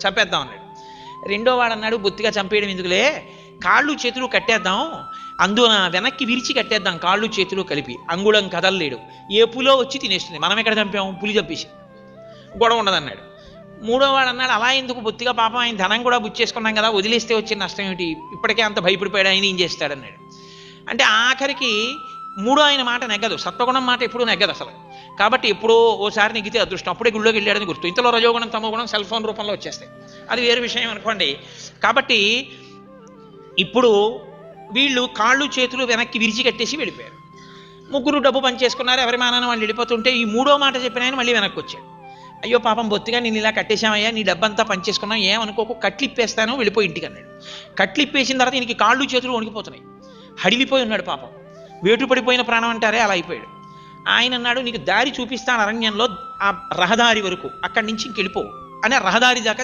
చంపేద్దాం అన్నాడు. రెండో వాడు అన్నాడు, బొత్తిగా చంపేయడం ఎందుకులే, కాళ్ళు చేతులు కట్టేద్దాం, అందున వెనక్కి విరిచి కట్టేద్దాం కాళ్ళు చేతులు కలిపి, అంగుళం కదలలేడు, ఏ పులో వచ్చి తినేస్తుంది, మనం ఎక్కడ చంపాము, పులి చంపేసి, గొడవ ఉండదన్నాడు. మూడో వాడు అన్నాడు, అలా ఎందుకు, బొత్తిగా పాపం ఆయన ధనం కూడా బుచ్చేసుకున్నాం కదా, వదిలేస్తే వచ్చిన నష్టం ఏమిటి, ఇప్పటికే అంత భయపడిపోయాడు, ఆయన ఏం చేస్తాడన్నాడు. అంటే ఆఖరికి మూడో ఆయన మాట నెగ్గదు, సత్వగుణం మాట ఎప్పుడూ నెగ్గదు అసలు. కాబట్టి ఎప్పుడో ఓసారి నెగ్గితే అదృష్టం, అప్పుడే గుళ్ళోకి వెళ్ళాడని గుర్తు. ఇంతలో రజోగుణం తమోగుణం సెల్ ఫోన్ రూపంలో వచ్చేస్తాయి, అది వేరే విషయం అనుకోండి. కాబట్టి ఇప్పుడు వీళ్ళు కాళ్ళు చేతులు వెనక్కి విరిచి కట్టేసి వెళ్ళిపోయారు. ముగ్గురు డబ్బు పనిచేసుకున్నారు, ఎవరి మానాన్ని వాళ్ళు వెళ్ళిపోతుంటే ఈ మూడో మాట చెప్పిన ఆయన మళ్ళీ వెనక్కి వచ్చాడు. అయ్యో పాపం బొత్తిగా నేను ఇలా కట్టేశామయ్యా, నీ డబ్బంతా పనిచేసుకున్నాం, ఏమనుకోకు, కట్లిప్పేస్తాను, వెళ్ళిపోయి ఇంటికి అన్నాడు. కట్లిప్పేసిన తర్వాత ఈయనకి కాళ్ళు చేతులు వణికిపోతున్నాయి, హడిలిపోయి ఉన్నాడు పాపం, వేటు పడిపోయిన ప్రాణం అంటారే అలా అయిపోయాడు. ఆయన అన్నాడు, నీకు దారి చూపిస్తాను అరణ్యంలో, ఆ రహదారి వరకు, అక్కడి నుంచి ఇంకెళ్ళిపో అని రహదారి దాకా